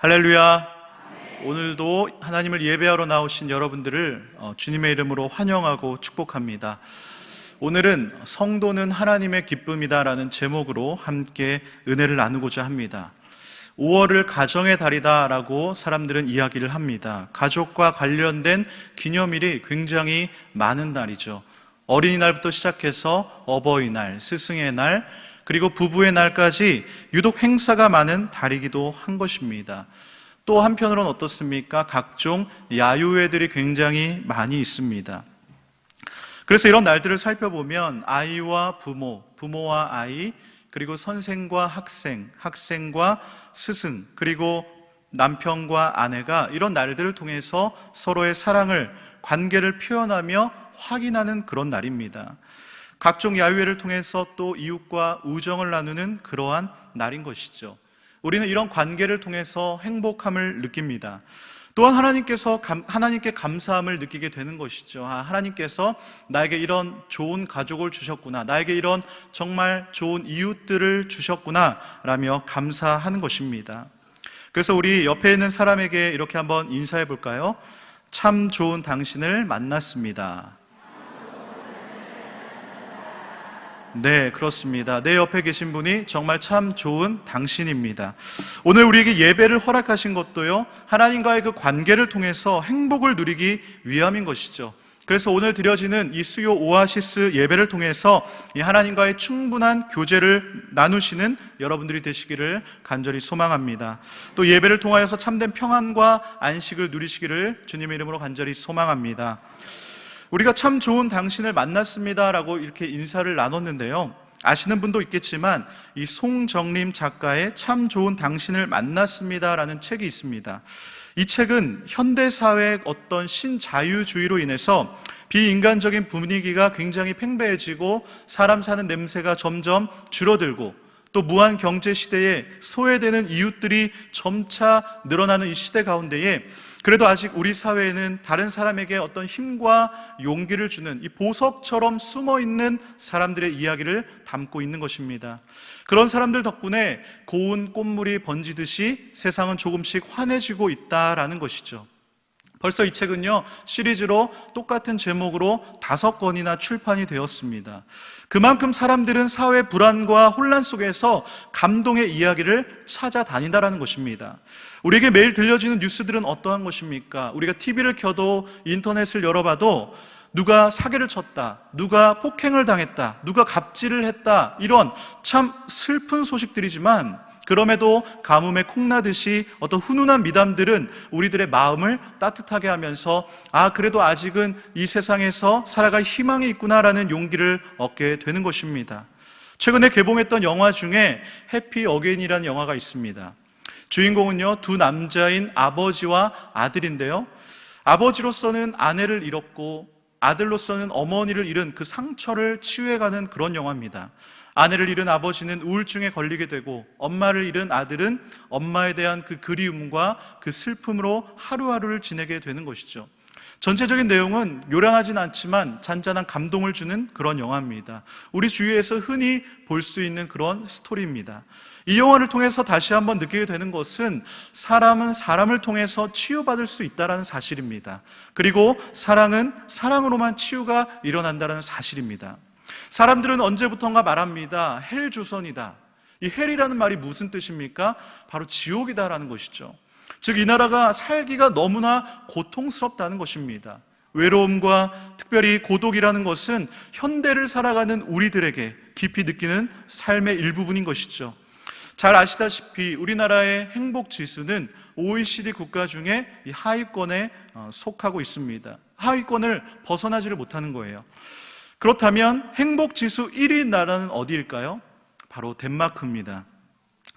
할렐루야. 오늘도 하나님을 예배하러 나오신 여러분들을 주님의 이름으로 환영하고 축복합니다. 오늘은 성도는 하나님의 기쁨이다 라는 제목으로 함께 은혜를 나누고자 합니다. 5월을 가정의 달이다 라고 사람들은 이야기를 합니다. 가족과 관련된 기념일이 굉장히 많은 날이죠. 어린이날부터 시작해서 어버이날, 스승의 날, 그리고 부부의 날까지 유독 행사가 많은 달이기도 한 것입니다. 또 한편으로는 어떻습니까? 각종 야유회들이 굉장히 많이 있습니다. 그래서 이런 날들을 살펴보면 아이와 부모, 부모와 아이, 그리고 선생과 학생, 학생과 스승, 그리고 남편과 아내가 이런 날들을 통해서 서로의 사랑을, 관계를 표현하며 확인하는 그런 날입니다. 각종 야유회를 통해서 또 이웃과 우정을 나누는 그러한 날인 것이죠. 우리는 이런 관계를 통해서 행복함을 느낍니다. 또한 하나님께 감사함을 느끼게 되는 것이죠. 하나님께서 나에게 이런 좋은 가족을 주셨구나, 나에게 이런 정말 좋은 이웃들을 주셨구나 라며 감사하는 것입니다. 그래서 우리 옆에 있는 사람에게 이렇게 한번 인사해 볼까요? 참 좋은 당신을 만났습니다. 네, 그렇습니다. 내 옆에 계신 분이 정말 참 좋은 당신입니다. 오늘 우리에게 예배를 허락하신 것도요, 하나님과의 그 관계를 통해서 행복을 누리기 위함인 것이죠. 그래서 오늘 드려지는 이 수요 오아시스 예배를 통해서 이 하나님과의 충분한 교제를 나누시는 여러분들이 되시기를 간절히 소망합니다. 또 예배를 통하여서 참된 평안과 안식을 누리시기를 주님의 이름으로 간절히 소망합니다. 우리가 참 좋은 당신을 만났습니다 라고 이렇게 인사를 나눴는데요, 아시는 분도 있겠지만 이 송정림 작가의 참 좋은 당신을 만났습니다 라는 책이 있습니다. 이 책은 현대사회의 어떤 신자유주의로 인해서 비인간적인 분위기가 굉장히 팽배해지고 사람 사는 냄새가 점점 줄어들고 또 무한 경제 시대에 소외되는 이웃들이 점차 늘어나는 이 시대 가운데에 그래도 아직 우리 사회에는 다른 사람에게 어떤 힘과 용기를 주는 이 보석처럼 숨어있는 사람들의 이야기를 담고 있는 것입니다. 그런 사람들 덕분에 고운 꽃물이 번지듯이 세상은 조금씩 환해지고 있다라는 것이죠. 벌써 이 책은요, 시리즈로 똑같은 제목으로 5권이나 출판이 되었습니다. 그만큼 사람들은 사회 불안과 혼란 속에서 감동의 이야기를 찾아다닌다라는 것입니다. 우리에게 매일 들려지는 뉴스들은 어떠한 것입니까? 우리가 TV를 켜도 인터넷을 열어봐도 누가 사기를 쳤다, 누가 폭행을 당했다, 누가 갑질을 했다, 이런 참 슬픈 소식들이지만 그럼에도 가뭄에 콩나듯이 어떤 훈훈한 미담들은 우리들의 마음을 따뜻하게 하면서 그래도 아직은 이 세상에서 살아갈 희망이 있구나라는 용기를 얻게 되는 것입니다. 최근에 개봉했던 영화 중에 해피 어게인이라는 영화가 있습니다. 주인공은요, 두 남자인 아버지와 아들인데요, 아버지로서는 아내를 잃었고 아들로서는 어머니를 잃은 그 상처를 치유해가는 그런 영화입니다. 아내를 잃은 아버지는 우울증에 걸리게 되고 엄마를 잃은 아들은 엄마에 대한 그 그리움과 그 슬픔으로 하루하루를 지내게 되는 것이죠. 전체적인 내용은 요란하진 않지만 잔잔한 감동을 주는 그런 영화입니다. 우리 주위에서 흔히 볼 수 있는 그런 스토리입니다. 이 영화를 통해서 다시 한번 느끼게 되는 것은 사람은 사람을 통해서 치유받을 수 있다는 사실입니다. 그리고 사랑은 사랑으로만 치유가 일어난다는 사실입니다. 사람들은 언제부턴가 말합니다. 헬조선이다. 이 헬이라는 말이 무슨 뜻입니까? 바로 지옥이다라는 것이죠. 즉 이 나라가 살기가 너무나 고통스럽다는 것입니다. 외로움과 특별히 고독이라는 것은 현대를 살아가는 우리들에게 깊이 느끼는 삶의 일부분인 것이죠. 잘 아시다시피 우리나라의 행복지수는 OECD 국가 중에 이 하위권에 속하고 있습니다. 하위권을 벗어나지를 못하는 거예요. 그렇다면 행복지수 1위 나라는 어디일까요? 바로 덴마크입니다.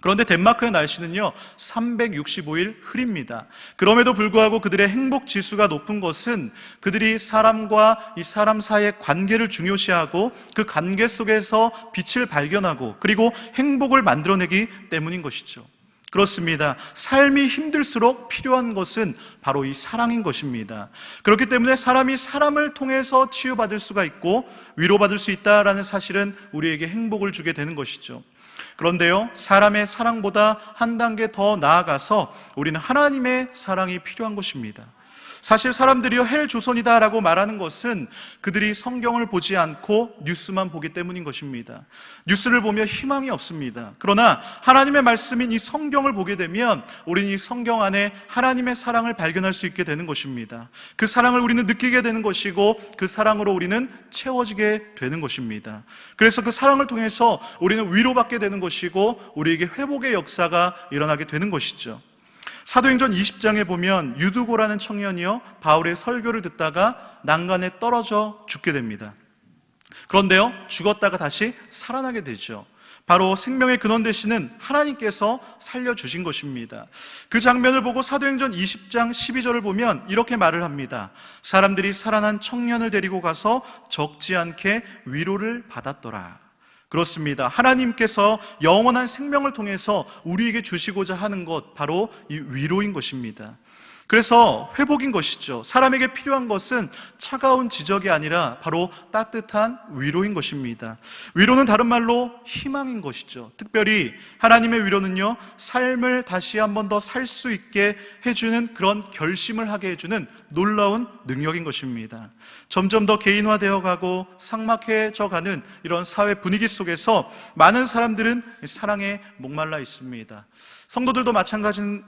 그런데 덴마크의 날씨는요 365일 흐립니다. 그럼에도 불구하고 그들의 행복지수가 높은 것은 그들이 사람과 이 사람 사이의 관계를 중요시하고 그 관계 속에서 빛을 발견하고 그리고 행복을 만들어내기 때문인 것이죠. 그렇습니다. 삶이 힘들수록 필요한 것은 바로 이 사랑인 것입니다. 그렇기 때문에 사람이 사람을 통해서 치유받을 수가 있고 위로받을 수 있다라는 사실은 우리에게 행복을 주게 되는 것이죠. 그런데요, 사람의 사랑보다 한 단계 더 나아가서 우리는 하나님의 사랑이 필요한 것입니다. 사실 사람들이요, 헬 조선이다라고 말하는 것은 그들이 성경을 보지 않고 뉴스만 보기 때문인 것입니다. 뉴스를 보며 희망이 없습니다. 그러나 하나님의 말씀인 이 성경을 보게 되면 우리는 이 성경 안에 하나님의 사랑을 발견할 수 있게 되는 것입니다. 그 사랑을 우리는 느끼게 되는 것이고 그 사랑으로 우리는 채워지게 되는 것입니다. 그래서 그 사랑을 통해서 우리는 위로받게 되는 것이고 우리에게 회복의 역사가 일어나게 되는 것이죠. 사도행전 20장에 보면 유두고라는 청년이요, 바울의 설교를 듣다가 난간에 떨어져 죽게 됩니다. 그런데요, 죽었다가 다시 살아나게 되죠. 바로 생명의 근원 되시는 하나님께서 살려주신 것입니다. 그 장면을 보고 사도행전 20장 12절을 보면 이렇게 말을 합니다. 사람들이 살아난 청년을 데리고 가서 적지 않게 위로를 받았더라. 그렇습니다. 하나님께서 영원한 생명을 통해서 우리에게 주시고자 하는 것, 바로 이 위로인 것입니다. 그래서 회복인 것이죠. 사람에게 필요한 것은 차가운 지적이 아니라 바로 따뜻한 위로인 것입니다. 위로는 다른 말로 희망인 것이죠. 특별히 하나님의 위로는요, 삶을 다시 한 번 더 살 수 있게 해주는 그런 결심을 하게 해주는 놀라운 능력인 것입니다. 점점 더 개인화되어 가고 삭막해져 가는 이런 사회 분위기 속에서 많은 사람들은 사랑에 목말라 있습니다. 성도들도 마찬가지인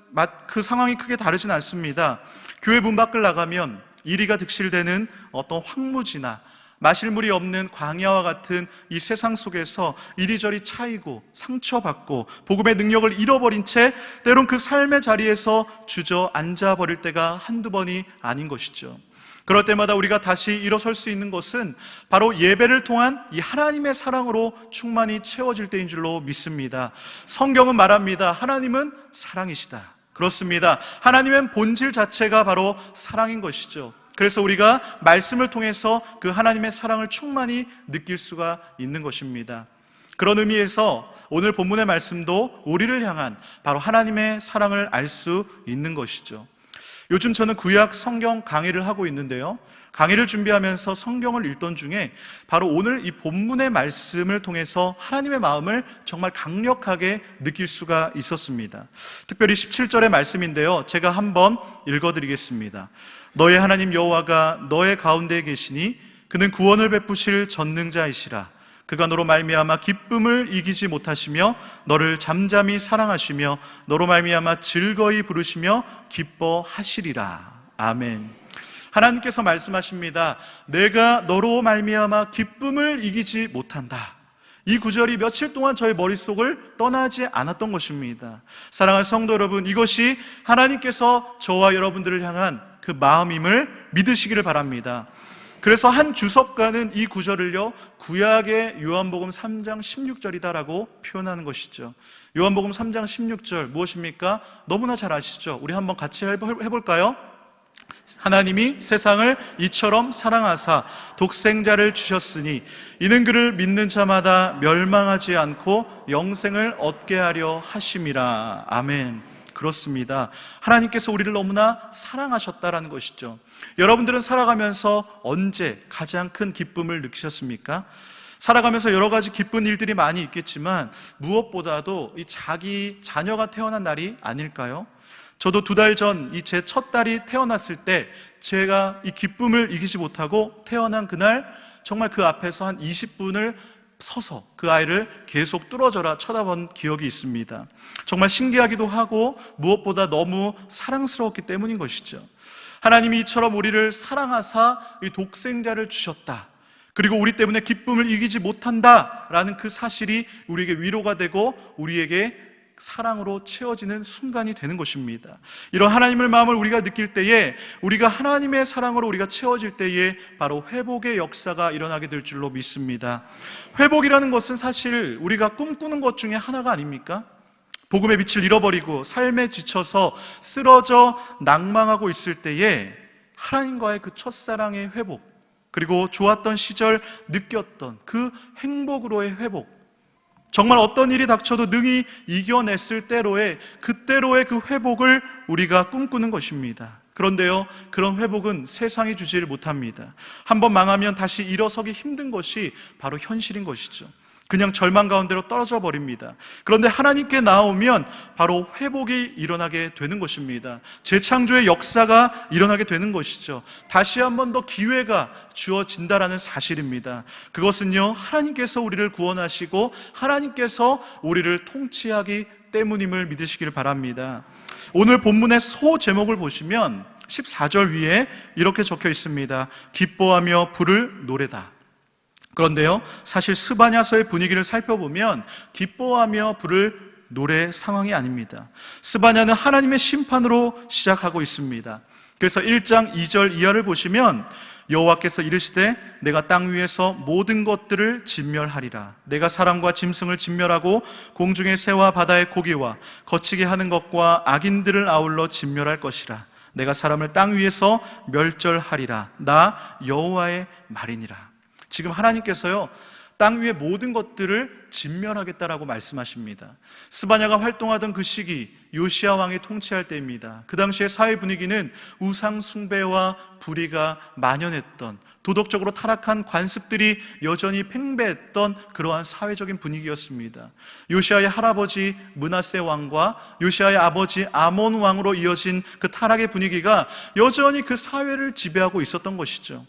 그 상황이 크게 다르진 않습니다. 교회 문 밖을 나가면 이리가 득실되는 어떤 황무지나 마실 물이 없는 광야와 같은 이 세상 속에서 이리저리 차이고 상처받고 복음의 능력을 잃어버린 채 때론 그 삶의 자리에서 주저앉아 버릴 때가 한두 번이 아닌 것이죠. 그럴 때마다 우리가 다시 일어설 수 있는 것은 바로 예배를 통한 이 하나님의 사랑으로 충만히 채워질 때인 줄로 믿습니다. 성경은 말합니다. 하나님은 사랑이시다. 그렇습니다. 하나님의 본질 자체가 바로 사랑인 것이죠. 그래서 우리가 말씀을 통해서 그 하나님의 사랑을 충만히 느낄 수가 있는 것입니다. 그런 의미에서 오늘 본문의 말씀도 우리를 향한 바로 하나님의 사랑을 알 수 있는 것이죠. 요즘 저는 구약 성경 강의를 하고 있는데요, 강의를 준비하면서 성경을 읽던 중에 바로 오늘 이 본문의 말씀을 통해서 하나님의 마음을 정말 강력하게 느낄 수가 있었습니다. 특별히 17절의 말씀인데요, 제가 한번 읽어드리겠습니다. 너의 하나님 여호와가 너의 가운데에 계시니 그는 구원을 베푸실 전능자이시라. 그가 너로 말미암아 기쁨을 이기지 못하시며 너를 잠잠히 사랑하시며 너로 말미암아 즐거이 부르시며 기뻐하시리라. 아멘. 하나님께서 말씀하십니다. 내가 너로 말미암아 기쁨을 이기지 못한다. 이 구절이 며칠 동안 저의 머릿속을 떠나지 않았던 것입니다. 사랑하는 성도 여러분, 이것이 하나님께서 저와 여러분들을 향한 그 마음임을 믿으시기를 바랍니다. 그래서 한 주석가는 이 구절을요, 구약의 요한복음 3장 16절이다라고 표현하는 것이죠. 요한복음 3장 16절 무엇입니까? 너무나 잘 아시죠? 우리 한번 같이 해볼까요? 하나님이 세상을 이처럼 사랑하사 독생자를 주셨으니 이는 그를 믿는 자마다 멸망하지 않고 영생을 얻게 하려 하심이라. 아멘. 그렇습니다. 하나님께서 우리를 너무나 사랑하셨다라는 것이죠. 여러분들은 살아가면서 언제 가장 큰 기쁨을 느끼셨습니까? 살아가면서 여러 가지 기쁜 일들이 많이 있겠지만 무엇보다도 이 자기 자녀가 태어난 날이 아닐까요? 저도 2달 전 이 제 첫 딸이 태어났을 때 제가 이 기쁨을 이기지 못하고 태어난 그날 정말 그 앞에서 한 20분을 서서 그 아이를 계속 뚫어져라 쳐다본 기억이 있습니다. 정말 신기하기도 하고 무엇보다 너무 사랑스러웠기 때문인 것이죠. 하나님이 이처럼 우리를 사랑하사 이 독생자를 주셨다. 그리고 우리 때문에 기쁨을 이기지 못한다라는 그 사실이 우리에게 위로가 되고 우리에게 사랑으로 채워지는 순간이 되는 것입니다. 이런 하나님의 마음을 우리가 느낄 때에, 우리가 하나님의 사랑으로 우리가 채워질 때에 바로 회복의 역사가 일어나게 될 줄로 믿습니다. 회복이라는 것은 사실 우리가 꿈꾸는 것 중에 하나가 아닙니까? 복음의 빛을 잃어버리고 삶에 지쳐서 쓰러져 낭망하고 있을 때에 하나님과의 그 첫사랑의 회복, 그리고 좋았던 시절 느꼈던 그 행복으로의 회복, 정말 어떤 일이 닥쳐도 능히 이겨냈을 때로의 그때로의 그 회복을 우리가 꿈꾸는 것입니다. 그런데요, 그런 회복은 세상이 주지를 못합니다. 한번 망하면 다시 일어서기 힘든 것이 바로 현실인 것이죠. 그냥 절망 가운데로 떨어져 버립니다. 그런데 하나님께 나오면 바로 회복이 일어나게 되는 것입니다. 재창조의 역사가 일어나게 되는 것이죠. 다시 한 번 더 기회가 주어진다라는 사실입니다. 그것은요, 하나님께서 우리를 구원하시고 하나님께서 우리를 통치하기 때문임을 믿으시길 바랍니다. 오늘 본문의 소 제목을 보시면 14절 위에 이렇게 적혀 있습니다. 기뻐하며 부를 노래다. 그런데요, 사실 스바냐서의 분위기를 살펴보면 기뻐하며 부를 노래 상황이 아닙니다. 스바냐는 하나님의 심판으로 시작하고 있습니다. 그래서 1장 2절 이하를 보시면 여호와께서 이르시되 내가 땅 위에서 모든 것들을 진멸하리라. 내가 사람과 짐승을 진멸하고 공중의 새와 바다의 고기와 거치게 하는 것과 악인들을 아울러 진멸할 것이라. 내가 사람을 땅 위에서 멸절하리라. 나 여호와의 말이니라. 지금 하나님께서요, 땅 위의 모든 것들을 진멸하겠다라고 말씀하십니다. 스바냐가 활동하던 그 시기, 요시야 왕이 통치할 때입니다. 그 당시의 사회 분위기는 우상 숭배와 불의가 만연했던, 도덕적으로 타락한 관습들이 여전히 팽배했던 그러한 사회적인 분위기였습니다. 요시야의 할아버지 므낫세 왕과 요시야의 아버지 아몬 왕으로 이어진 그 타락의 분위기가 여전히 그 사회를 지배하고 있었던 것이죠.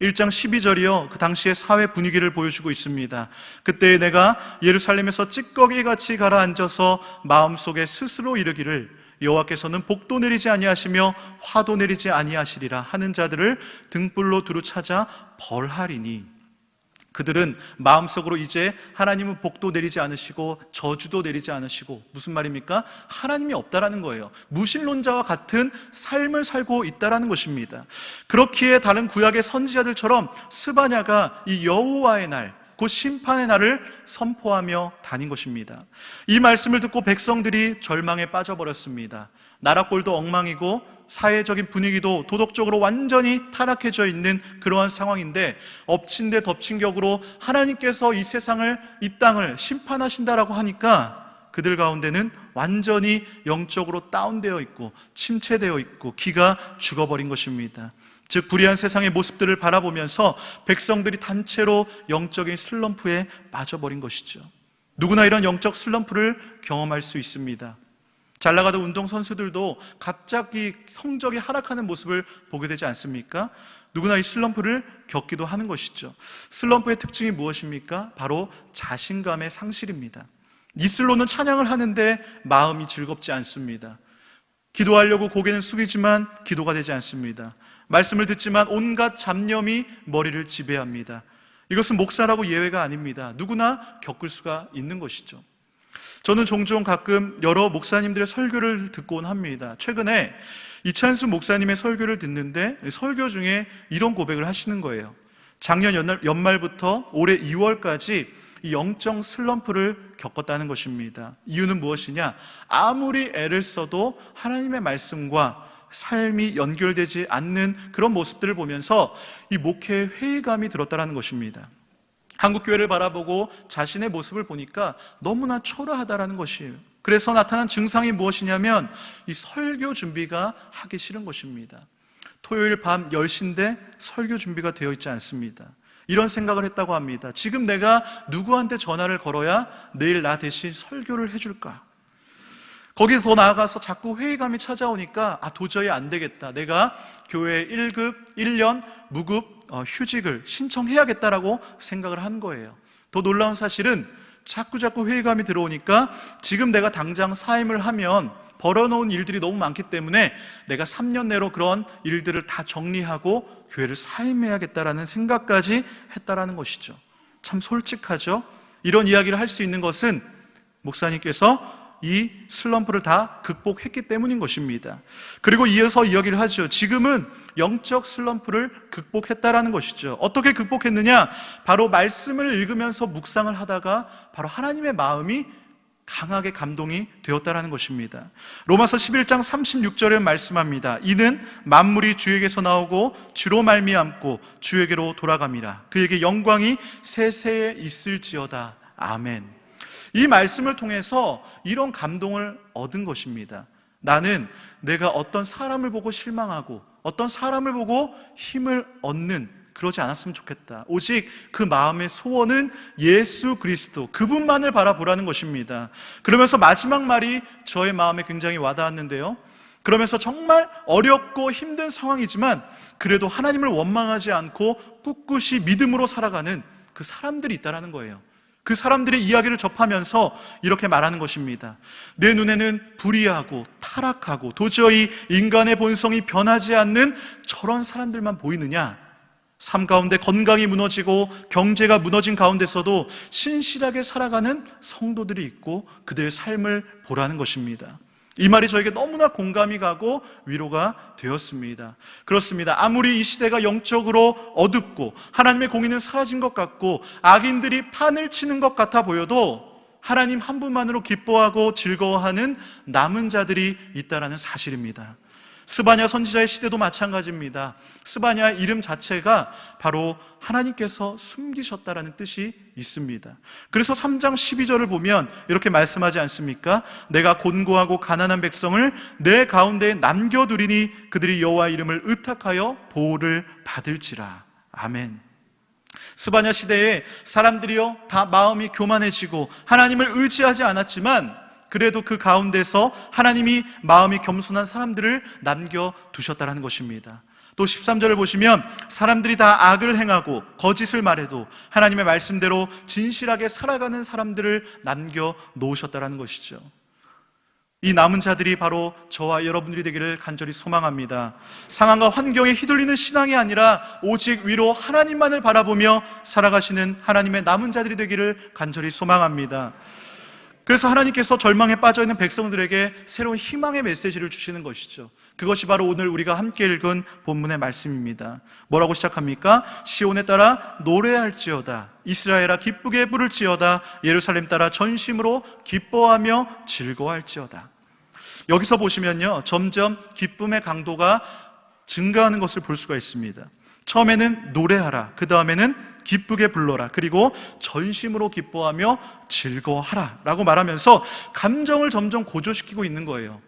1장 12절이요, 그 당시의 사회 분위기를 보여주고 있습니다. 그때 내가 예루살렘에서 찌꺼기같이 가라앉아서 마음속에 스스로 이르기를 여호와께서는 복도 내리지 아니하시며 화도 내리지 아니하시리라 하는 자들을 등불로 두루 찾아 벌하리니, 그들은 마음속으로 이제 하나님은 복도 내리지 않으시고 저주도 내리지 않으시고, 무슨 말입니까? 하나님이 없다라는 거예요. 무신론자와 같은 삶을 살고 있다라는 것입니다. 그렇기에 다른 구약의 선지자들처럼 스바냐가 이 여호와의 날, 곧 심판의 날을 선포하며 다닌 것입니다. 이 말씀을 듣고 백성들이 절망에 빠져버렸습니다. 나라꼴도 엉망이고 사회적인 분위기도 도덕적으로 완전히 타락해져 있는 그러한 상황인데, 엎친 데 덮친 격으로 하나님께서 이 세상을, 이 땅을 심판하신다라고 하니까 그들 가운데는 완전히 영적으로 다운되어 있고 침체되어 있고 기가 죽어버린 것입니다. 즉, 불의한 세상의 모습들을 바라보면서 백성들이 단체로 영적인 슬럼프에 빠져버린 것이죠. 누구나 이런 영적 슬럼프를 경험할 수 있습니다. 잘 나가던 운동선수들도 갑자기 성적이 하락하는 모습을 보게 되지 않습니까? 누구나 이 슬럼프를 겪기도 하는 것이죠. 슬럼프의 특징이 무엇입니까? 바로 자신감의 상실입니다. 입술로는 찬양을 하는데 마음이 즐겁지 않습니다. 기도하려고 고개는 숙이지만 기도가 되지 않습니다. 말씀을 듣지만 온갖 잡념이 머리를 지배합니다. 이것은 목사라고 예외가 아닙니다. 누구나 겪을 수가 있는 것이죠. 저는 종종 가끔 여러 목사님들의 설교를 듣곤 합니다. 최근에 이찬수 목사님의 설교를 듣는데 설교 중에 이런 고백을 하시는 거예요. 작년 연말부터 올해 2월까지 이 영적 슬럼프를 겪었다는 것입니다. 이유는 무엇이냐? 아무리 애를 써도 하나님의 말씀과 삶이 연결되지 않는 그런 모습들을 보면서 이 목회에 회의감이 들었다는 것입니다. 한국교회를 바라보고 자신의 모습을 보니까 너무나 초라하다라는 것이에요. 그래서 나타난 증상이 무엇이냐면 이 설교 준비가 하기 싫은 것입니다. 토요일 밤 10시인데 설교 준비가 되어 있지 않습니다. 이런 생각을 했다고 합니다. 지금 내가 누구한테 전화를 걸어야 내일 나 대신 설교를 해줄까? 거기서 더 나아가서 자꾸 회의감이 찾아오니까 도저히 안 되겠다. 내가 교회 1급, 1년 무급 휴직을 신청해야겠다라고 생각을 한 거예요. 더 놀라운 사실은 자꾸 회의감이 들어오니까 지금 내가 당장 사임을 하면 벌어놓은 일들이 너무 많기 때문에 내가 3년 내로 그런 일들을 다 정리하고 교회를 사임해야겠다라는 생각까지 했다라는 것이죠. 참 솔직하죠? 이런 이야기를 할 수 있는 것은 목사님께서 이 슬럼프를 다 극복했기 때문인 것입니다. 그리고 이어서 이야기를 하죠. 지금은 영적 슬럼프를 극복했다라는 것이죠. 어떻게 극복했느냐? 바로 말씀을 읽으면서 묵상을 하다가 바로 하나님의 마음이 강하게 감동이 되었다라는 것입니다. 로마서 11장 36절에 말씀합니다. 이는 만물이 주에게서 나오고 주로 말미암고 주에게로 돌아감이라. 그에게 영광이 세세에 있을지어다. 아멘. 이 말씀을 통해서 이런 감동을 얻은 것입니다. 나는 내가 어떤 사람을 보고 실망하고 어떤 사람을 보고 힘을 얻는 그러지 않았으면 좋겠다. 오직 그 마음의 소원은 예수 그리스도, 그분만을 바라보라는 것입니다. 그러면서 마지막 말이 저의 마음에 굉장히 와닿았는데요, 그러면서 정말 어렵고 힘든 상황이지만 그래도 하나님을 원망하지 않고 꿋꿋이 믿음으로 살아가는 그 사람들이 있다라는 거예요. 그 사람들의 이야기를 접하면서 이렇게 말하는 것입니다. 내 눈에는 불의하고 타락하고 도저히 인간의 본성이 변하지 않는 저런 사람들만 보이느냐? 삶 가운데 건강이 무너지고 경제가 무너진 가운데서도 신실하게 살아가는 성도들이 있고 그들의 삶을 보라는 것입니다. 이 말이 저에게 너무나 공감이 가고 위로가 되었습니다. 그렇습니다. 아무리 이 시대가 영적으로 어둡고 하나님의 공의는 사라진 것 같고 악인들이 판을 치는 것 같아 보여도 하나님 한 분만으로 기뻐하고 즐거워하는 남은 자들이 있다는 사실입니다. 스바냐 선지자의 시대도 마찬가지입니다. 스바냐 이름 자체가 바로 하나님께서 숨기셨다라는 뜻이 있습니다. 그래서 3장 12절을 보면 이렇게 말씀하지 않습니까? 내가 곤고하고 가난한 백성을 내 가운데에 남겨두리니 그들이 여호와 이름을 의탁하여 보호를 받을지라. 아멘. 스바냐 시대에 사람들이요 다 마음이 교만해지고 하나님을 의지하지 않았지만 그래도 그 가운데서 하나님이 마음이 겸손한 사람들을 남겨두셨다는 것입니다. 또 13절을 보시면 사람들이 다 악을 행하고 거짓을 말해도 하나님의 말씀대로 진실하게 살아가는 사람들을 남겨놓으셨다는 것이죠. 이 남은 자들이 바로 저와 여러분들이 되기를 간절히 소망합니다. 상황과 환경에 휘둘리는 신앙이 아니라 오직 위로 하나님만을 바라보며 살아가시는 하나님의 남은 자들이 되기를 간절히 소망합니다. 그래서 하나님께서 절망에 빠져있는 백성들에게 새로운 희망의 메시지를 주시는 것이죠. 그것이 바로 오늘 우리가 함께 읽은 본문의 말씀입니다. 뭐라고 시작합니까? 시온에 따라 노래할지어다, 이스라엘아 기쁘게 부를지어다, 예루살렘 따라 전심으로 기뻐하며 즐거워할지어다. 여기서 보시면요, 점점 기쁨의 강도가 증가하는 것을 볼 수가 있습니다. 처음에는 노래하라, 그 다음에는 기쁘게 불러라, 그리고 전심으로 기뻐하며 즐거워하라 라고 말하면서 감정을 점점 고조시키고 있는 거예요.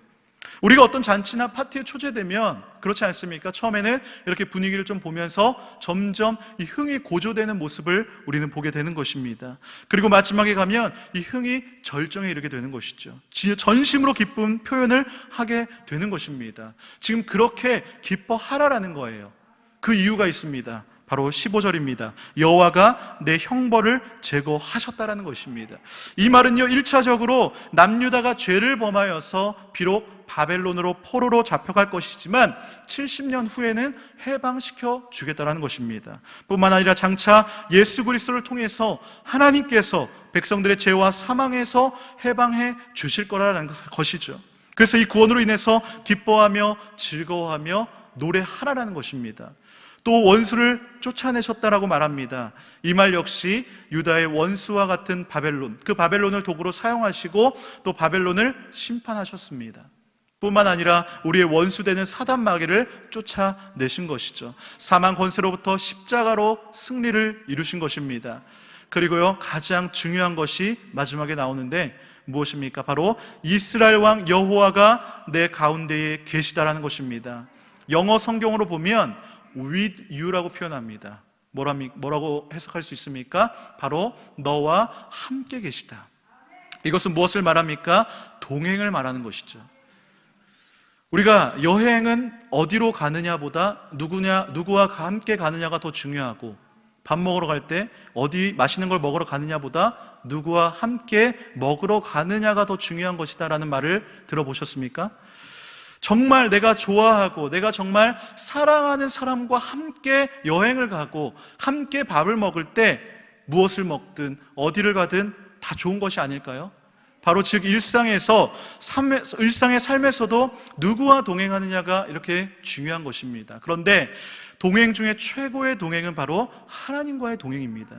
우리가 어떤 잔치나 파티에 초대되면 그렇지 않습니까? 처음에는 이렇게 분위기를 좀 보면서 점점 이 흥이 고조되는 모습을 우리는 보게 되는 것입니다. 그리고 마지막에 가면 이 흥이 절정에 이르게 되는 것이죠. 전심으로 기쁜 표현을 하게 되는 것입니다. 지금 그렇게 기뻐하라라는 거예요. 그 이유가 있습니다. 바로 15절입니다. 여호와가 내 형벌을 제거하셨다라는 것입니다. 이 말은요, 1차적으로 남유다가 죄를 범하여서 비록 바벨론으로 포로로 잡혀갈 것이지만 70년 후에는 해방시켜 주겠다라는 것입니다. 뿐만 아니라 장차 예수 그리스도를 통해서 하나님께서 백성들의 죄와 사망에서 해방해 주실 거라는 것이죠. 그래서 이 구원으로 인해서 기뻐하며 즐거워하며 노래하라라는 것입니다. 또 원수를 쫓아내셨다라고 말합니다. 이 말 역시 유다의 원수와 같은 바벨론, 그 바벨론을 도구로 사용하시고 또 바벨론을 심판하셨습니다. 뿐만 아니라 우리의 원수되는 사단 마귀를 쫓아내신 것이죠. 사망 권세로부터 십자가로 승리를 이루신 것입니다. 그리고요, 가장 중요한 것이 마지막에 나오는데 무엇입니까? 바로 이스라엘 왕 여호와가 내 가운데에 계시다라는 것입니다. 영어 성경으로 보면 with you라고 표현합니다. 뭐라고 해석할 수 있습니까? 바로 너와 함께 계시다. 이것은 무엇을 말합니까? 동행을 말하는 것이죠. 우리가 여행은 어디로 가느냐보다 누구와 함께 가느냐가 더 중요하고, 밥 먹으러 갈 때 어디 맛있는 걸 먹으러 가느냐보다 누구와 함께 먹으러 가느냐가 더 중요한 것이다라는 말을 들어보셨습니까? 정말 내가 좋아하고 내가 정말 사랑하는 사람과 함께 여행을 가고 함께 밥을 먹을 때 무엇을 먹든 어디를 가든 다 좋은 것이 아닐까요? 바로 즉 일상의 삶에서도 누구와 동행하느냐가 이렇게 중요한 것입니다. 그런데 동행 중에 최고의 동행은 바로 하나님과의 동행입니다.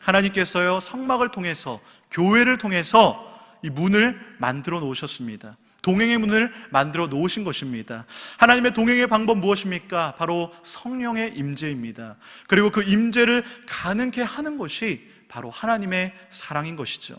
하나님께서요, 성막을 통해서, 교회를 통해서 이 문을 만들어 놓으셨습니다. 동행의 문을 만들어 놓으신 것입니다. 하나님의 동행의 방법 무엇입니까? 바로 성령의 임재입니다. 그리고 그 임재를 가능케 하는 것이 바로 하나님의 사랑인 것이죠.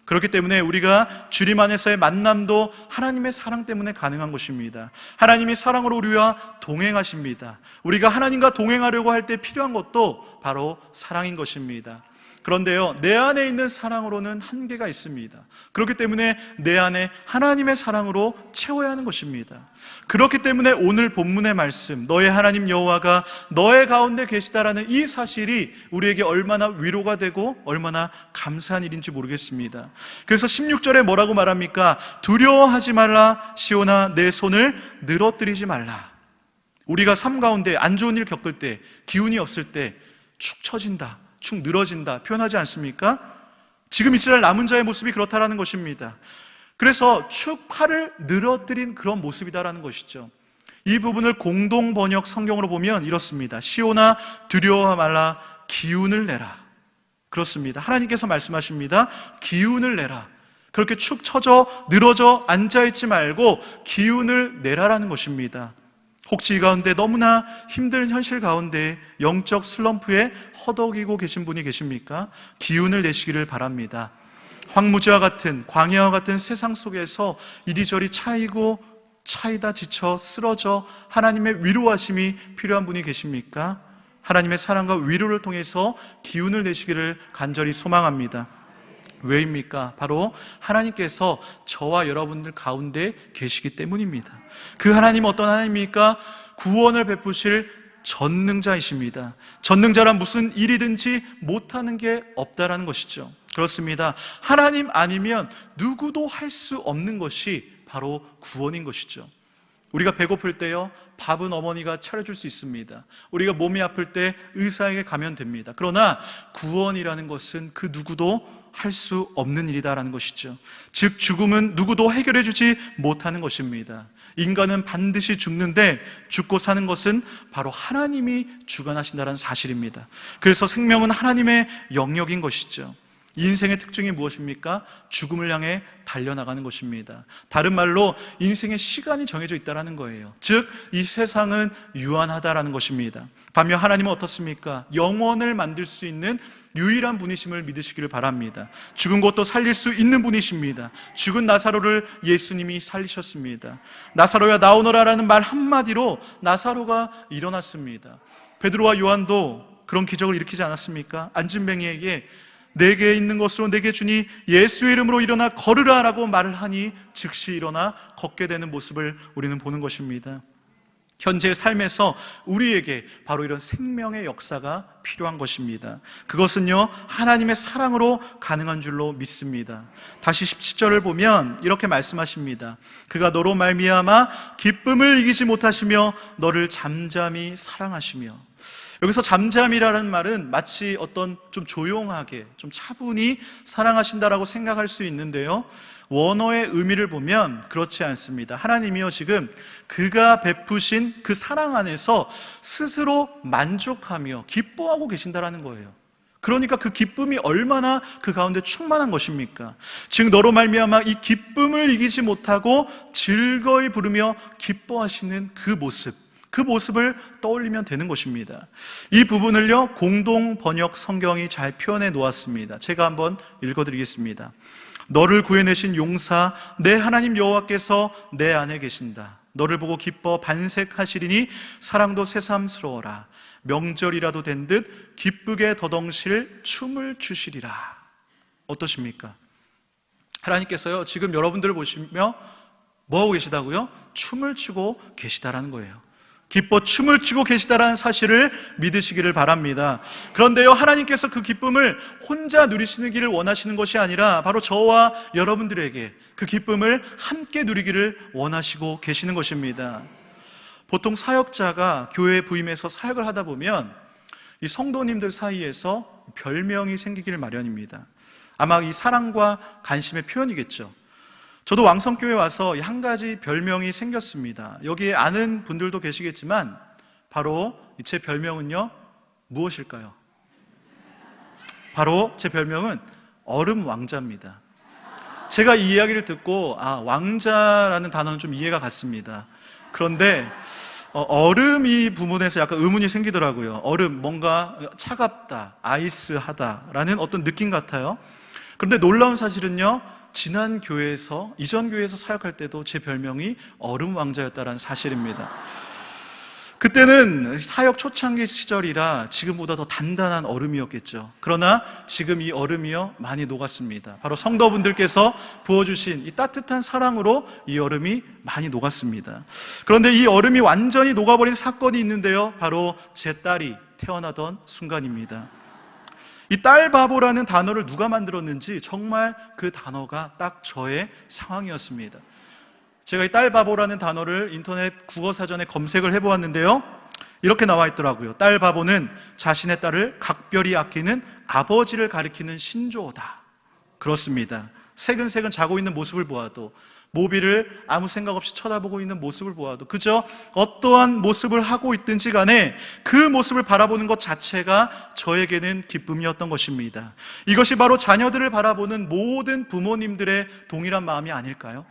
그렇기 때문에 우리가 주님 안에서의 만남도 하나님의 사랑 때문에 가능한 것입니다. 하나님이 사랑으로 우리와 동행하십니다. 우리가 하나님과 동행하려고 할 때 필요한 것도 바로 사랑인 것입니다. 그런데요, 내 안에 있는 사랑으로는 한계가 있습니다. 그렇기 때문에 내 안에 하나님의 사랑으로 채워야 하는 것입니다. 그렇기 때문에 오늘 본문의 말씀, 너의 하나님 여호와가 너의 가운데 계시다라는 이 사실이 우리에게 얼마나 위로가 되고 얼마나 감사한 일인지 모르겠습니다. 그래서 16절에 뭐라고 말합니까? 두려워하지 말라, 시온아 내 손을 늘어뜨리지 말라. 우리가 삶 가운데 안 좋은 일 겪을 때, 기운이 없을 때 축 처진다, 축 늘어진다 표현하지 않습니까? 지금 이스라엘 남은 자의 모습이 그렇다라는 것입니다. 그래서 축 팔을 늘어뜨린 그런 모습이다라는 것이죠. 이 부분을 공동 번역 성경으로 보면 이렇습니다. 시온아 두려워 말라, 기운을 내라. 그렇습니다. 하나님께서 말씀하십니다. 기운을 내라. 그렇게 축 처져 늘어져 앉아있지 말고 기운을 내라라는 것입니다. 혹시 이 가운데 너무나 힘든 현실 가운데 영적 슬럼프에 허덕이고 계신 분이 계십니까? 기운을 내시기를 바랍니다. 황무지와 같은, 광야와 같은 세상 속에서 이리저리 차이다 지쳐 쓰러져 하나님의 위로하심이 필요한 분이 계십니까? 하나님의 사랑과 위로를 통해서 기운을 내시기를 간절히 소망합니다. 왜입니까? 바로 하나님께서 저와 여러분들 가운데 계시기 때문입니다. 그 하나님은 어떤 하나님입니까? 구원을 베푸실 전능자이십니다. 전능자란 무슨 일이든지 못하는 게 없다라는 것이죠. 그렇습니다. 하나님 아니면 누구도 할 수 없는 것이 바로 구원인 것이죠. 우리가 배고플 때요, 밥은 어머니가 차려줄 수 있습니다. 우리가 몸이 아플 때 의사에게 가면 됩니다. 그러나 구원이라는 것은 그 누구도 할 수 없는 일이다라는 것이죠. 즉 죽음은 누구도 해결해 주지 못하는 것입니다. 인간은 반드시 죽는데 죽고 사는 것은 바로 하나님이 주관하신다는 사실입니다. 그래서 생명은 하나님의 영역인 것이죠. 인생의 특징이 무엇입니까? 죽음을 향해 달려나가는 것입니다. 다른 말로 인생의 시간이 정해져 있다는 거예요. 즉 이 세상은 유한하다라는 것입니다. 반면 하나님은 어떻습니까? 영원을 만들 수 있는 유일한 분이심을 믿으시기를 바랍니다. 죽은 것도 살릴 수 있는 분이십니다. 죽은 나사로를 예수님이 살리셨습니다. 나사로야 나오너라라는 말 한마디로 나사로가 일어났습니다. 베드로와 요한도 그런 기적을 일으키지 않았습니까? 안진뱅이에게 내게 있는 것으로 내게 주니 예수의 이름으로 일어나 걸으라 라고 말을 하니 즉시 일어나 걷게 되는 모습을 우리는 보는 것입니다. 현재의 삶에서 우리에게 바로 이런 생명의 역사가 필요한 것입니다. 그것은요, 하나님의 사랑으로 가능한 줄로 믿습니다. 다시 17절을 보면 이렇게 말씀하십니다. 그가 너로 말미암아 기쁨을 이기지 못하시며 너를 잠잠히 사랑하시며. 여기서 잠잠이라는 말은 마치 어떤 좀 조용하게, 좀 차분히 사랑하신다라고 생각할 수 있는데요, 원어의 의미를 보면 그렇지 않습니다. 하나님이요, 지금 그가 베푸신 그 사랑 안에서 스스로 만족하며 기뻐하고 계신다라는 거예요. 그러니까 그 기쁨이 얼마나 그 가운데 충만한 것입니까? 즉 너로 말미암아 이 기쁨을 이기지 못하고 즐거이 부르며 기뻐하시는 그 모습을 떠올리면 되는 것입니다. 이 부분을요, 공동 번역 성경이 잘 표현해 놓았습니다. 제가 한번 읽어드리겠습니다. 너를 구해내신 용사 내 하나님 여호와께서 내 안에 계신다. 너를 보고 기뻐 반색하시리니 사랑도 새삼스러워라. 명절이라도 된 듯 기쁘게 더덩실 춤을 추시리라. 어떠십니까? 하나님께서요, 지금 여러분들을 보시며 뭐하고 계시다고요? 춤을 추고 계시다라는 거예요. 기뻐 춤을 추고 계시다라는 사실을 믿으시기를 바랍니다. 그런데요, 하나님께서 그 기쁨을 혼자 누리시기를 원하시는 것이 아니라 바로 저와 여러분들에게 그 기쁨을 함께 누리기를 원하시고 계시는 것입니다. 보통 사역자가 교회에 부임해서 사역을 하다 보면 이 성도님들 사이에서 별명이 생기기를 마련입니다. 아마 이 사랑과 관심의 표현이겠죠. 저도 왕성교회 와서 한 가지 별명이 생겼습니다. 여기에 아는 분들도 계시겠지만 바로 제 별명은요, 무엇일까요? 바로 제 별명은 얼음 왕자입니다. 제가 이 이야기를 듣고 왕자라는 단어는 좀 이해가 갔습니다. 그런데 얼음 이 부분에서 약간 의문이 생기더라고요. 얼음, 뭔가 차갑다, 아이스하다라는 어떤 느낌 같아요. 그런데 놀라운 사실은요, 지난 교회에서, 이전 교회에서 사역할 때도 제 별명이 얼음 왕자였다는 사실입니다. 그때는 사역 초창기 시절이라 지금보다 더 단단한 얼음이었겠죠. 그러나 지금 이 얼음이요, 많이 녹았습니다. 바로 성도분들께서 부어주신 이 따뜻한 사랑으로 이 얼음이 많이 녹았습니다. 그런데 이 얼음이 완전히 녹아버린 사건이 있는데요, 바로 제 딸이 태어나던 순간입니다. 이 딸바보라는 단어를 누가 만들었는지 정말 그 단어가 딱 저의 상황이었습니다. 제가 이 딸바보라는 단어를 인터넷 국어사전에 검색을 해보았는데요, 이렇게 나와 있더라고요. 딸바보는 자신의 딸을 각별히 아끼는 아버지를 가리키는 신조어다. 그렇습니다. 새근새근 자고 있는 모습을 보아도, 모비를 아무 생각 없이 쳐다보고 있는 모습을 보아도, 그저 어떠한 모습을 하고 있든지 간에 그 모습을 바라보는 것 자체가 저에게는 기쁨이었던 것입니다. 이것이 바로 자녀들을 바라보는 모든 부모님들의 동일한 마음이 아닐까요?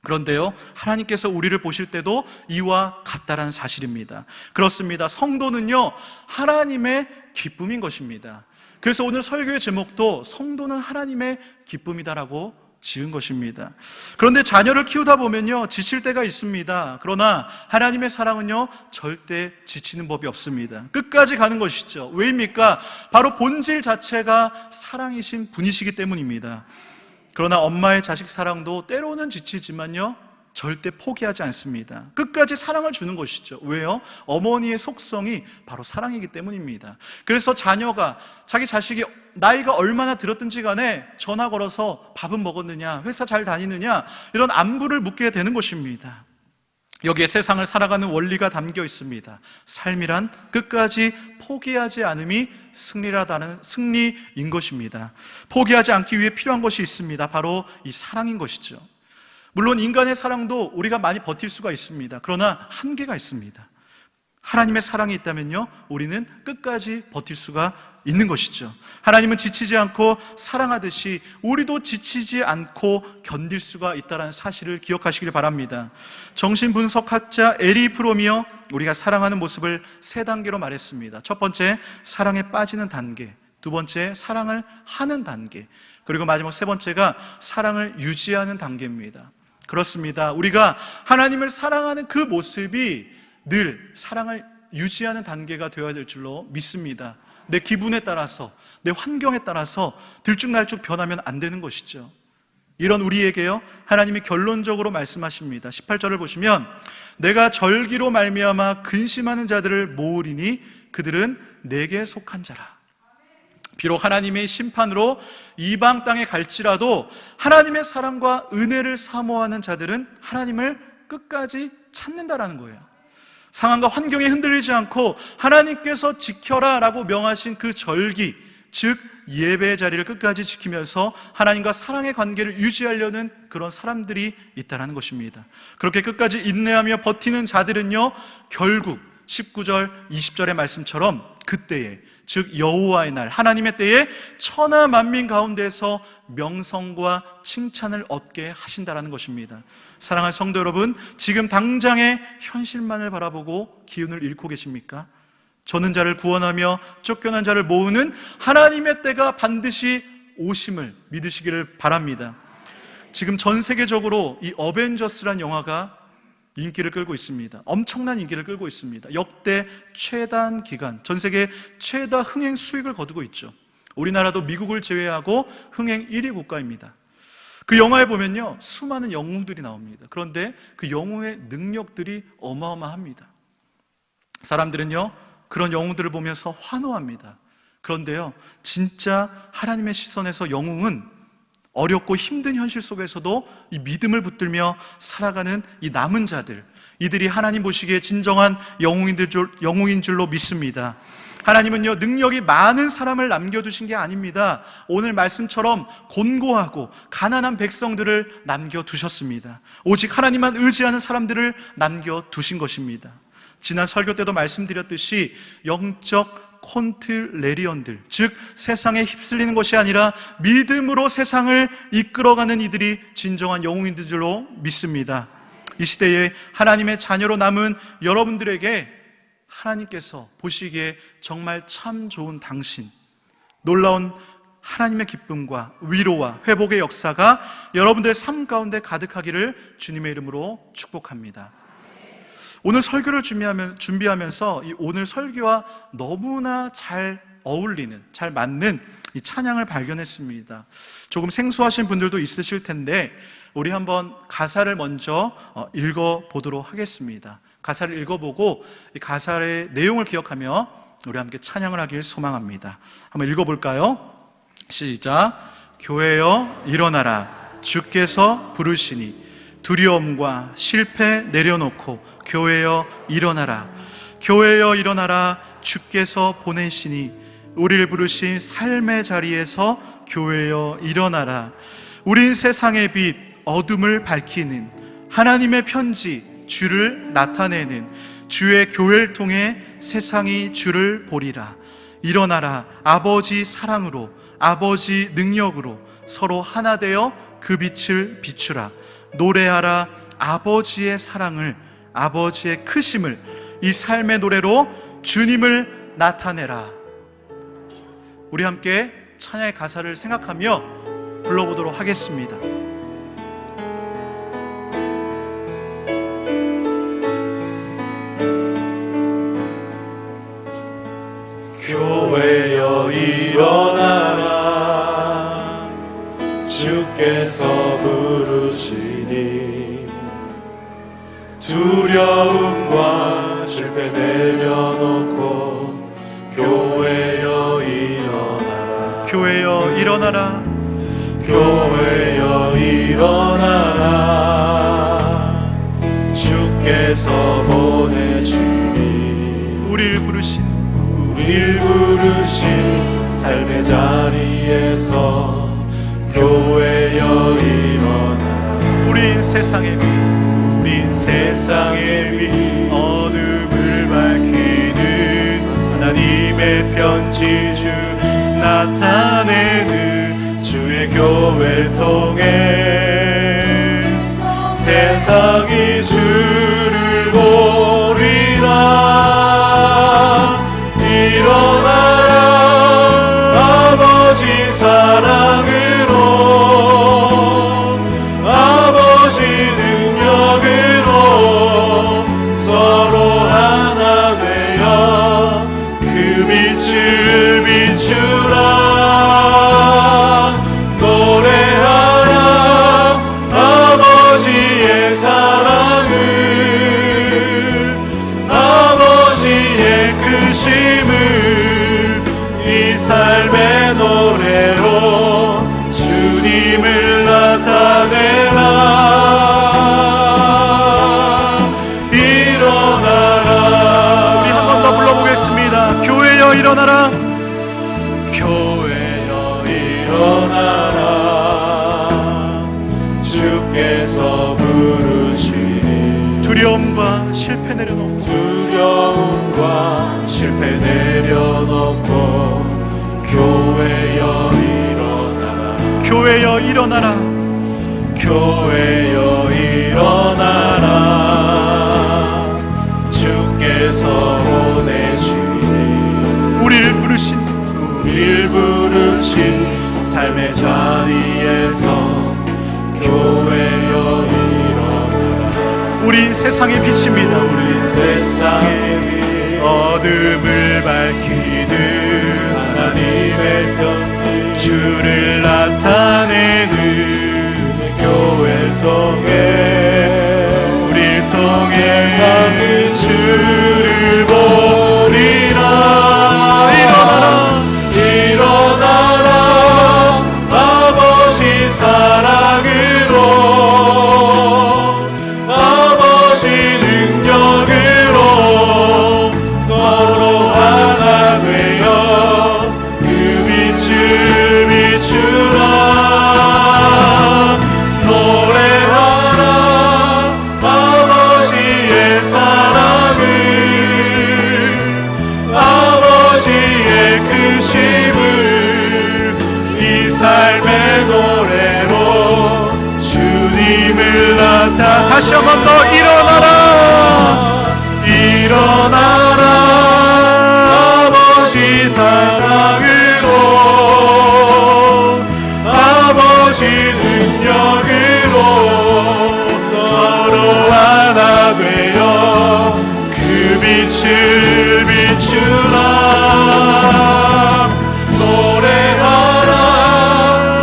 그런데요, 하나님께서 우리를 보실 때도 이와 같다라는 사실입니다. 그렇습니다. 성도는요, 하나님의 기쁨인 것입니다. 그래서 오늘 설교의 제목도 성도는 하나님의 기쁨이다라고 지은 것입니다. 그런데 자녀를 키우다 보면요, 지칠 때가 있습니다. 그러나 하나님의 사랑은요, 절대 지치는 법이 없습니다. 끝까지 가는 것이죠. 왜입니까? 바로 본질 자체가 사랑이신 분이시기 때문입니다. 그러나 엄마의 자식 사랑도 때로는 지치지만요, 절대 포기하지 않습니다. 끝까지 사랑을 주는 것이죠. 왜요? 어머니의 속성이 바로 사랑이기 때문입니다. 그래서 자녀가, 자기 자식이 나이가 얼마나 들었든지 간에 전화 걸어서 밥은 먹었느냐, 회사 잘 다니느냐, 이런 안부를 묻게 되는 것입니다. 여기에 세상을 살아가는 원리가 담겨 있습니다. 삶이란 끝까지 포기하지 않음이 승리라다는 승리인 것입니다. 포기하지 않기 위해 필요한 것이 있습니다. 바로 이 사랑인 것이죠. 물론 인간의 사랑도 우리가 많이 버틸 수가 있습니다. 그러나 한계가 있습니다. 하나님의 사랑이 있다면요, 우리는 끝까지 버틸 수가 있는 것이죠. 하나님은 지치지 않고 사랑하듯이 우리도 지치지 않고 견딜 수가 있다는 사실을 기억하시길 바랍니다. 정신분석학자 에리 프롬이요, 우리가 사랑하는 모습을 세 단계로 말했습니다. 첫 번째, 사랑에 빠지는 단계. 두 번째, 사랑을 하는 단계. 그리고 마지막 세 번째가 사랑을 유지하는 단계입니다. 그렇습니다. 우리가 하나님을 사랑하는 그 모습이 늘 사랑을 유지하는 단계가 되어야 될 줄로 믿습니다. 내 기분에 따라서, 내 환경에 따라서 들쭉날쭉 변하면 안 되는 것이죠. 이런 우리에게요, 하나님이 결론적으로 말씀하십니다. 18절을 보시면, 내가 절기로 말미암아 근심하는 자들을 모으리니 그들은 내게 속한 자라. 비록 하나님의 심판으로 이방 땅에 갈지라도 하나님의 사랑과 은혜를 사모하는 자들은 하나님을 끝까지 찾는다라는 거예요. 상황과 환경에 흔들리지 않고 하나님께서 지켜라 라고 명하신 그 절기, 즉 예배의 자리를 끝까지 지키면서 하나님과 사랑의 관계를 유지하려는 그런 사람들이 있다는 것입니다. 그렇게 끝까지 인내하며 버티는 자들은요, 결국 19절, 20절의 말씀처럼 그때에, 즉 여호와의 날, 하나님의 때에 천하 만민 가운데서 명성과 칭찬을 얻게 하신다라는 것입니다. 사랑하는 성도 여러분, 지금 당장의 현실만을 바라보고 기운을 잃고 계십니까? 젖는 자를 구원하며 쫓겨난 자를 모으는 하나님의 때가 반드시 오심을 믿으시기를 바랍니다. 지금 전 세계적으로 이 어벤져스란 영화가 인기를 끌고 있습니다. 엄청난 인기를 끌고 있습니다. 역대 최단 기간, 전 세계 최다 흥행 수익을 거두고 있죠. 우리나라도 미국을 제외하고 흥행 1위 국가입니다. 그 영화에 보면요, 수많은 영웅들이 나옵니다. 그런데 그 영웅의 능력들이 어마어마합니다. 사람들은요, 그런 영웅들을 보면서 환호합니다. 그런데요, 진짜 하나님의 시선에서 영웅은 어렵고 힘든 현실 속에서도 이 믿음을 붙들며 살아가는 이 남은 자들, 이들이 하나님 보시기에 진정한 영웅인 줄로 믿습니다. 하나님은요, 능력이 많은 사람을 남겨두신 게 아닙니다. 오늘 말씀처럼 곤고하고 가난한 백성들을 남겨두셨습니다. 오직 하나님만 의지하는 사람들을 남겨두신 것입니다. 지난 설교 때도 말씀드렸듯이 영적 콘틀레리언들, 즉 세상에 휩쓸리는 것이 아니라 믿음으로 세상을 이끌어가는 이들이 진정한 영웅인 줄로 믿습니다. 이 시대에 하나님의 자녀로 남은 여러분들에게 하나님께서 보시기에 정말 참 좋은 당신, 놀라운 하나님의 기쁨과 위로와 회복의 역사가 여러분들의 삶 가운데 가득하기를 주님의 이름으로 축복합니다. 오늘 설교를 준비하면서 이 오늘 설교와 너무나 잘 어울리는, 잘 맞는 이 찬양을 발견했습니다. 조금 생소하신 분들도 있으실 텐데 우리 한번 가사를 먼저 읽어보도록 하겠습니다. 가사를 읽어보고 이 가사의 내용을 기억하며 우리 함께 찬양을 하길 소망합니다. 한번 읽어볼까요? 시작. 교회여 일어나라, 주께서 부르시니 두려움과 실패 내려놓고 교회여 일어나라. 교회여 일어나라, 주께서 보내시니 우리를 부르신 삶의 자리에서 교회여 일어나라. 우린 세상의 빛, 어둠을 밝히는 하나님의 편지, 주를 나타내는 주의 교회를 통해 세상이 주를 보리라. 일어나라, 아버지 사랑으로, 아버지 능력으로 서로 하나 되어 그 빛을 비추라. 노래하라, 아버지의 사랑을, 아버지의 크심을, 이 삶의 노래로 주님을 나타내라. 우리 함께 찬양의 가사를 생각하며 불러보도록 하겠습니다. 교회여 일어나라, 주께서 부르시니 두려움과 실패 내려놓고 교회여 일어나라. 교회여 일어나라, 교회여 일어나라, 주께서 보내시니 우리를 부르신 삶의 자리에서 교회여 일어나라. 우린 세상의 빛, 우린 세상의 빛, 어둠을 밝히는 하나님의 편지, 주 나타내는 주의 교회를 통해 세상이 주를 보리라. 일어나라, 아버지 사랑으로, 아버지 능력으로 서로 하나 되어 그 빛을 비추라. 노래하라, 아버지의 사랑을, 아버지의 크심을, 이 삶의 노래로 주님을 나타내라. 일어나라. 우리 한 번 더 불러보겠습니다. 교회여 일어나라, 교회여 일어나라, 주께서 부르시니 두려움과 실패 내려놓고 두려움과 실패 내려놓고 교회여 일어나라. 교회여 일어나라, 교회여 일어나라, 주께서 보내시니 우리를 부르신 삶의 자리에서 교회여 일어나라. 우린 세상의 빛입니다. 우린 세상의 빛, 어둠을 밝히는 하나님의 편지, 주를 나타내는 교회를 통해 우리를 통해 주를 보리라. 일어나라, 일어나라, 아버지 사랑으로, 아버지 능력으로 서로 하나 되어 그 빛을 비추라. 노래하라, 아버지의 사랑을, 아버지의 크심을, 이 삶의 노래로 주님을 나타내. 다시 한 번 더 일어나라, 일어나라, 아버지 사랑으로, 빛을 비추라 노래하라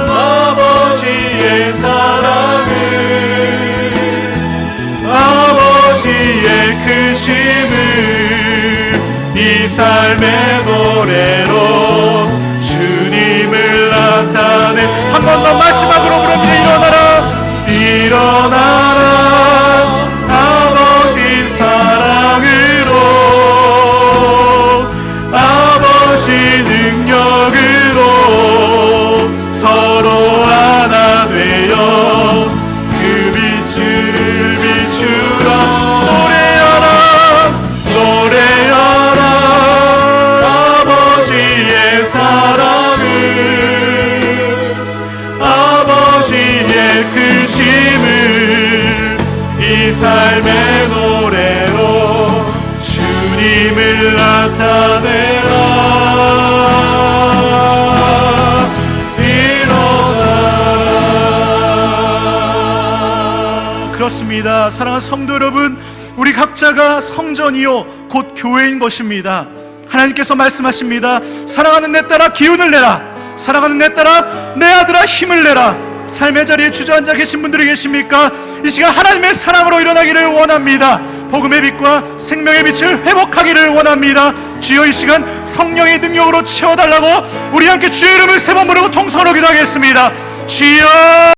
아버지의 사랑을 아버지의 크심을 이 삶의 노래로 주님을 나타내 한 번 더 마지막으로 부릅니다. 일어나라 아버지 사랑으로 아버지 능력으로 서로 하나 되어 그 빛을 비추라 노래하라 노래하라 아버지의 사랑을 아버지의 크심을 이 삶의 노래로 주님을 나타내라 일어나 그렇습니다. 사랑하는 성도 여러분, 우리 각자가 성전이요 곧 교회인 것입니다. 하나님께서 말씀하십니다. 사랑하는 내 딸아 기운을 내라. 사랑하는 내 딸아 내 아들아 힘을 내라. 삶의 자리에 주저앉아 계신 분들이 계십니까? 이 시간 하나님의 사랑으로 일어나기를 원합니다. 복음의 빛과 생명의 빛을 회복하기를 원합니다. 주여 이 시간 성령의 능력으로 채워달라고 우리 함께 주의 이름을 세 번 부르고 통성으로 기도하겠습니다. 주여.